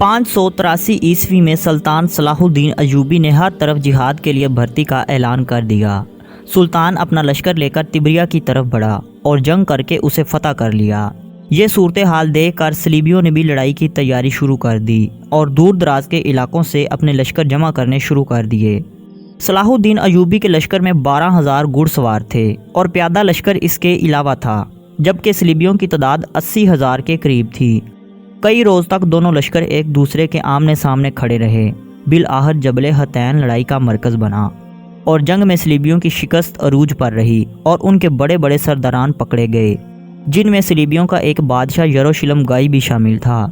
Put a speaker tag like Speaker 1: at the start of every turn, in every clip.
Speaker 1: 583 عیسوی میں سلطان صلاح الدین ایوبی نے ہر طرف جہاد کے لیے بھرتی کا اعلان کر دیا۔ سلطان اپنا لشکر لے کر تبریہ کی طرف بڑھا اور جنگ کر کے اسے فتح کر لیا۔ یہ صورتحال دیکھ کر صلیبیوں نے بھی لڑائی کی تیاری شروع کر دی اور دور دراز کے علاقوں سے اپنے لشکر جمع کرنے شروع کر دیے۔ صلاح الدین ایوبی کے لشکر میں 12,000 گھڑ سوار تھے اور پیادہ لشکر اس کے علاوہ تھا، جبکہ صلیبیوں کی تعداد 80,000 کے قریب تھی۔ کئی روز تک دونوں لشکر ایک دوسرے کے آمنے سامنے کھڑے رہے۔ بالآخر جبل حطین لڑائی کا مرکز بنا اور جنگ میں صلیبیوں کی شکست عروج پر رہی اور ان کے بڑے بڑے سرداران پکڑے گئے، جن میں صلیبیوں کا ایک بادشاہ یروشلم گائی بھی شامل تھا۔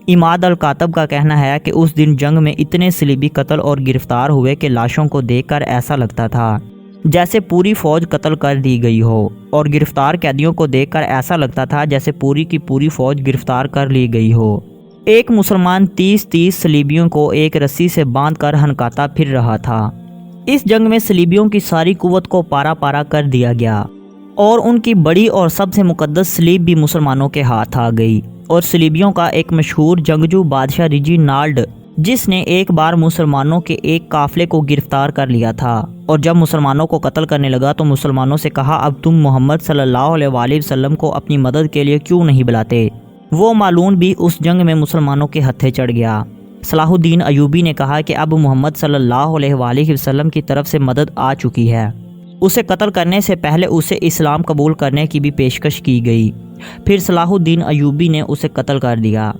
Speaker 1: عماد الکاتب کا کہنا ہے کہ اس دن جنگ میں اتنے صلیبی قتل اور گرفتار ہوئے کہ لاشوں کو دیکھ کر ایسا لگتا تھا جیسے پوری فوج قتل کر دی گئی ہو، اور گرفتار قیدیوں کو دیکھ کر ایسا لگتا تھا جیسے پوری کی پوری فوج گرفتار کر لی گئی ہو۔ ایک مسلمان 30 صلیبیوں کو ایک رسی سے باندھ کر ہنکاتا پھر رہا تھا۔ اس جنگ میں صلیبیوں کی ساری قوت کو پارا پارا کر دیا گیا اور ان کی بڑی اور سب سے مقدس صلیب بھی مسلمانوں کے ہاتھ آ گئی، اور صلیبیوں کا ایک مشہور جنگجو بادشاہ ریجینالڈ، جس نے ایک بار مسلمانوں کے ایک قافلے کو گرفتار کر لیا تھا اور جب مسلمانوں کو قتل کرنے لگا تو مسلمانوں سے کہا، اب تم محمد صلی اللہ علیہ وآلہ وسلم کو اپنی مدد کے لیے کیوں نہیں بلاتے؟ وہ مالون بھی اس جنگ میں مسلمانوں کے ہتھے چڑھ گیا۔ صلاح الدین ایوبی نے کہا کہ اب محمد صلی اللہ علیہ وآلہ وسلم کی طرف سے مدد آ چکی ہے۔ اسے قتل کرنے سے پہلے اسے اسلام قبول کرنے کی بھی پیشکش کی گئی۔ پھر صلاح الدین ایوبی نے اسے قتل کر دیا۔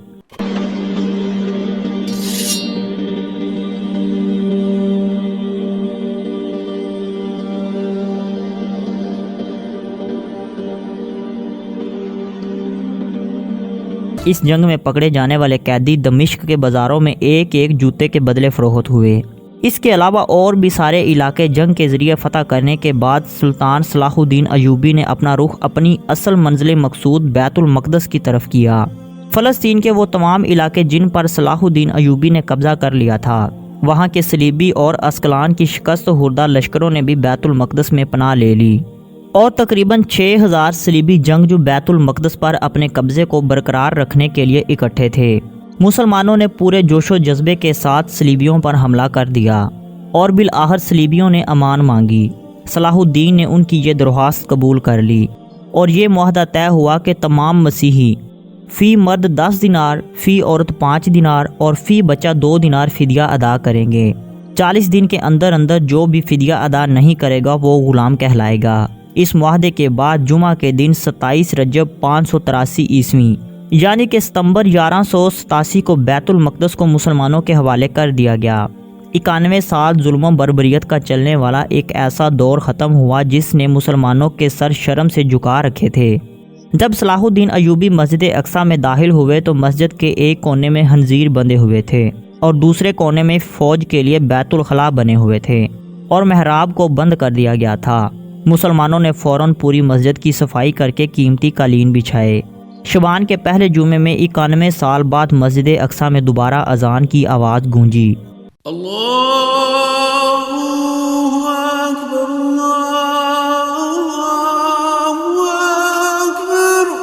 Speaker 1: اس جنگ میں پکڑے جانے والے قیدی دمشق کے بازاروں میں ایک ایک جوتے کے بدلے فروخت ہوئے۔ اس کے علاوہ اور بھی سارے علاقے جنگ کے ذریعے فتح کرنے کے بعد سلطان صلاح الدین ایوبی نے اپنا رخ اپنی اصل منزل مقصود بیت المقدس کی طرف کیا۔ فلسطین کے وہ تمام علاقے جن پر صلاح الدین ایوبی نے قبضہ کر لیا تھا، وہاں کے صلیبی اور عسقلان کی شکست خوردہ لشکروں نے بھی بیت المقدس میں پناہ لے لی، اور تقریباً 6,000 صلیبی جنگجو بیت المقدس پر اپنے قبضے کو برقرار رکھنے کے لیے اکٹھے تھے۔ مسلمانوں نے پورے جوش و جذبے کے ساتھ صلیبیوں پر حملہ کر دیا اور بالآخر صلیبیوں نے امان مانگی۔ صلاح الدین نے ان کی یہ درخواست قبول کر لی اور یہ معاہدہ طے ہوا کہ تمام مسیحی فی مرد 10 دینار، فی عورت 5 دینار اور فی بچہ 2 دینار فدیہ ادا کریں گے۔ 40 دن کے اندر اندر جو بھی فدیہ ادا نہیں کرے گا وہ غلام کہلائے گا۔ اس معاہدے کے بعد جمعہ کے دن 27 رجب 583 عیسوی یعنی کہ ستمبر 1187 کو بیت المقدس کو مسلمانوں کے حوالے کر دیا گیا۔ 91 سال ظلم و بربریت کا چلنے والا ایک ایسا دور ختم ہوا جس نے مسلمانوں کے سر شرم سے جھکا رکھے تھے۔ جب صلاح الدین ایوبی مسجد اقصی میں داخل ہوئے تو مسجد کے ایک کونے میں خنزیر بندھے ہوئے تھے اور دوسرے کونے میں فوج کے لیے بیت الخلاء بنے ہوئے تھے اور محراب کو بند کر دیا گیا تھا۔ مسلمانوں نے فوراً پوری مسجد کی صفائی کر کے قیمتی قالین بچھائے۔ شعبان کے پہلے جمعے میں 91 سال بعد مسجد اقصی میں دوبارہ اذان کی آواز گونجی۔
Speaker 2: اللہ اکبر، اللہ اکبر،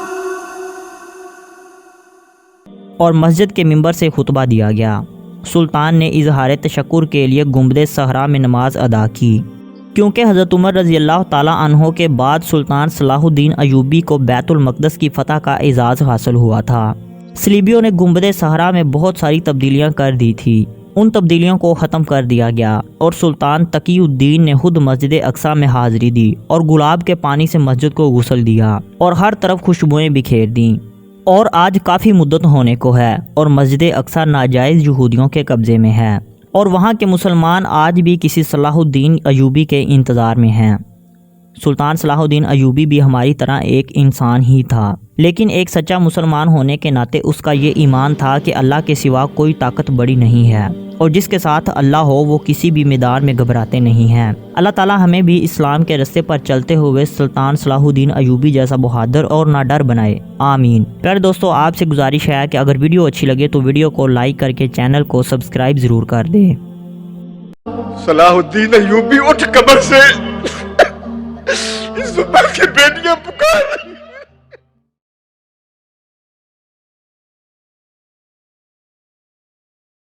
Speaker 1: اور مسجد کے منبر سے خطبہ دیا گیا۔ سلطان نے اظہار تشکر کے لیے گنبد صحرا میں نماز ادا کی، کیونکہ حضرت عمر رضی اللہ تعالیٰ عنہ کے بعد سلطان صلاح الدین ایوبی کو بیت المقدس کی فتح کا اعزاز حاصل ہوا تھا۔ صلیبیوں نے گنبد صحرا میں بہت ساری تبدیلیاں کر دی تھی، ان تبدیلیوں کو ختم کر دیا گیا اور سلطان تقی الدین نے خود مسجد اقصی میں حاضری دی اور گلاب کے پانی سے مسجد کو غسل دیا اور ہر طرف خوشبوئیں بکھیر دیں، اور آج کافی مدت ہونے کو ہے اور مسجد اقصی ناجائز یہودیوں کے قبضے میں ہے، اور وہاں کے مسلمان آج بھی کسی صلاح الدین ایوبی کے انتظار میں ہیں۔ سلطان صلاح الدین ایوبی بھی ہماری طرح ایک انسان ہی تھا، لیکن ایک سچا مسلمان ہونے کے ناطے اس کا یہ ایمان تھا کہ اللہ کے سوا کوئی طاقت بڑی نہیں ہے، اور جس کے ساتھ اللہ ہو وہ کسی بھی میدان میں گھبراتے نہیں ہیں۔ اللہ تعالیٰ ہمیں بھی اسلام کے راستے پر چلتے ہوئے سلطان صلاح الدین ایوبی جیسا بہادر اور نہ ڈر بنائے، آمین۔ پیارے دوستو، آپ سے گزارش ہے کہ اگر ویڈیو اچھی لگے تو ویڈیو کو لائک کر کے چینل کو سبسکرائب ضرور کر دیں۔
Speaker 2: صلاح الدین ایوبی اٹھ قبر سے، اس زبان کی بیٹیاں پکار